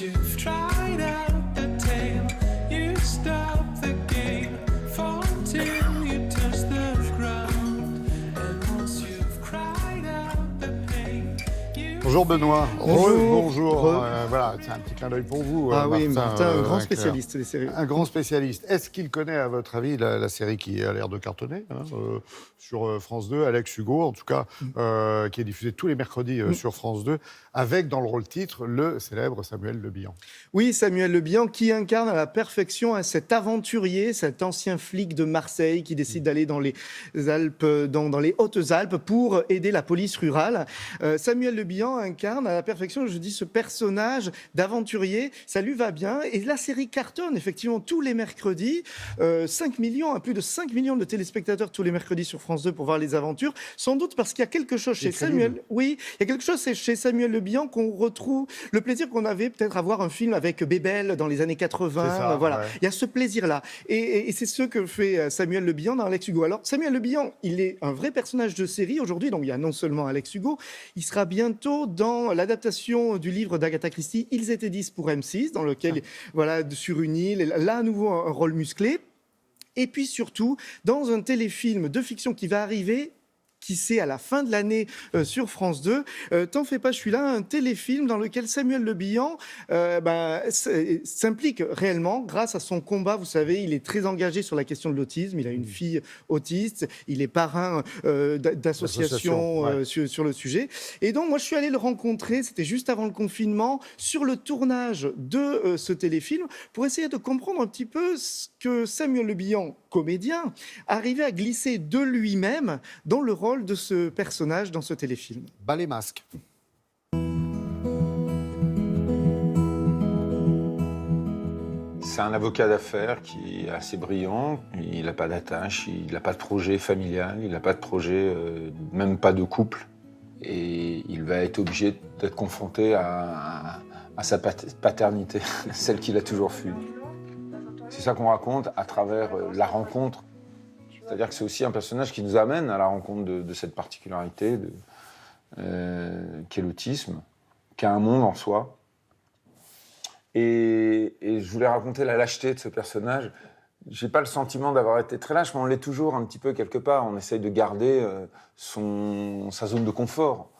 You've tried out the tale, you stop the game, fall till you touch the ground, and once you've cried out the pain, you... Bonjour Benoît. Bonjour. Re. Voilà, c'est un petit clin d'œil pour vous. Ah oui, Martin, un grand Claire. spécialiste des séries. Un grand spécialiste. Est-ce qu'il connaît, à votre avis, la série qui a l'air de cartonner sur France 2, Alex Hugo, en tout cas, qui est diffusée tous les mercredis sur France 2, avec dans le rôle titre le célèbre Samuel Le Bihan. Oui, Samuel Le Bihan, qui incarne à la perfection cet aventurier, cet ancien flic de Marseille qui décide d'aller dans les Alpes, dans les Hautes-Alpes pour aider la police rurale. Samuel Le Bihan incarne à la perfection, je dis, ce personnage d'aventurier. Ça lui va bien. Et la série cartonne, effectivement, tous les mercredis. 5 millions, plus de 5 millions de téléspectateurs tous les mercredis sur France 2 pour voir les aventures. Sans doute parce qu'il y a quelque chose chez Samuel. Oui, il y a quelque chose chez Samuel Le Bihan qu'on retrouve. Le plaisir qu'on avait peut-être à voir un film avec Bébel dans les années 80. Ça, voilà. ouais. Il y a ce plaisir-là. Et c'est ce que fait Samuel Le Bihan dans Alex Hugo. Alors, Samuel Le Bihan, il est un vrai personnage de série aujourd'hui. Donc, il y a non seulement Alex Hugo, il sera bientôt dans l'adaptation du livre d'Agatha Christie, Ils étaient 10 pour M6, dans lequel, voilà, sur une île, là, à nouveau, un rôle musclé. Et puis surtout, dans un téléfilm de fiction qui va arriver, qui c'est à la fin de l'année sur France 2. T'en fais pas, je suis là, un téléfilm dans lequel Samuel Le Bihan s'implique réellement grâce à son combat. Vous savez, il est très engagé sur la question de l'autisme. Il a une fille autiste. Il est parrain d'associations ouais. sur le sujet. Et donc, moi, je suis allé le rencontrer, c'était juste avant le confinement, sur le tournage de ce téléfilm, pour essayer de comprendre un petit peu ce que Samuel Le Bihan, comédien, arrivait à glisser de lui-même dans le rôle de ce personnage dans ce téléfilm. Bas les masques. C'est un avocat d'affaires qui est assez brillant. Il n'a pas d'attache, il n'a pas de projet familial, il n'a pas de projet, même pas de couple. Et il va être obligé d'être confronté à sa paternité, celle qu'il a toujours fui. C'est ça qu'on raconte à travers la rencontre. C'est-à-dire que c'est aussi un personnage qui nous amène à la rencontre de cette particularité qu'est l'autisme, qui a un monde en soi. Et je voulais raconter la lâcheté de ce personnage. J'ai pas le sentiment d'avoir été très lâche, mais on l'est toujours un petit peu quelque part. On essaye de garder sa zone de confort.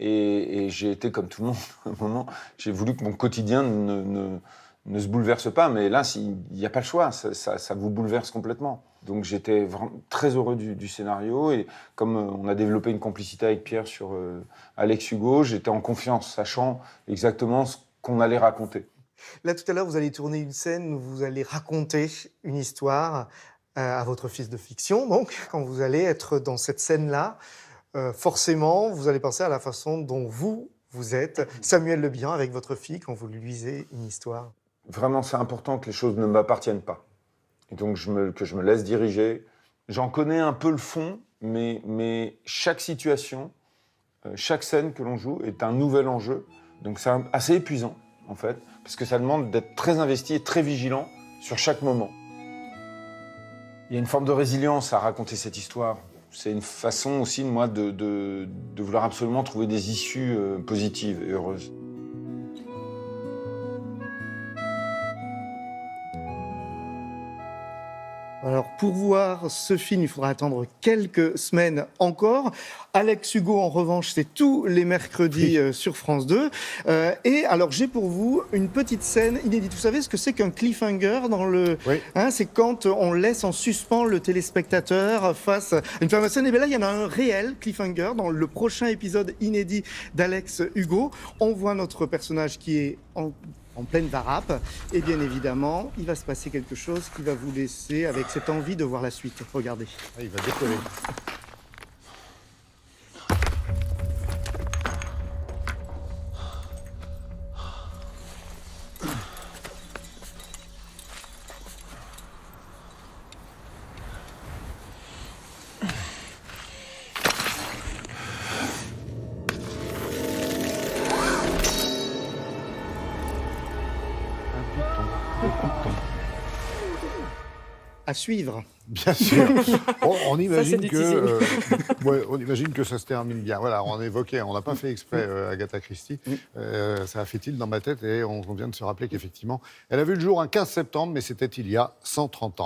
Et j'ai été comme tout le monde à un moment. J'ai voulu que mon quotidien ne se bouleverse pas, mais là, il n'y a pas le choix, ça vous bouleverse complètement. Donc j'étais vraiment très heureux du scénario, et comme on a développé une complicité avec Pierre sur Alex Hugo, j'étais en confiance, sachant exactement ce qu'on allait raconter. Là, tout à l'heure, vous allez tourner une scène où vous allez raconter une histoire à votre fils de fiction. Donc, quand vous allez être dans cette scène-là, forcément, vous allez penser à la façon dont vous êtes Samuel Le Bihan avec votre fille quand vous lui lisez une histoire. Vraiment, c'est important que les choses ne m'appartiennent pas. Et donc, que je me laisse diriger. J'en connais un peu le fond, mais chaque situation, chaque scène que l'on joue est un nouvel enjeu. Donc, c'est assez épuisant, en fait, parce que ça demande d'être très investi et très vigilant sur chaque moment. Il y a une forme de résilience à raconter cette histoire. C'est une façon aussi, moi, de vouloir absolument trouver des issues positives et heureuses. Alors, pour voir ce film, il faudra attendre quelques semaines encore. Alex Hugo, en revanche, c'est tous les mercredis sur France 2. Et alors, j'ai pour vous une petite scène inédite. Vous savez ce que c'est qu'un cliffhanger dans le... Oui. C'est quand on laisse en suspens le téléspectateur face à une fameuse scène. Et bien là, il y en a un réel cliffhanger dans le prochain épisode inédit d'Alex Hugo. On voit notre personnage qui est en pleine varap, et bien évidemment, il va se passer quelque chose qui va vous laisser avec cette envie de voir la suite. Regardez. Ah, il va décoller. À suivre. Bien sûr. On imagine du que, on imagine que ça se termine bien. Voilà, on évoquait, on n'a pas fait exprès Agatha Christie. Ça a fait tilt dans ma tête et on vient de se rappeler qu'effectivement, elle a vu le jour un 15 septembre, mais c'était il y a 130 ans.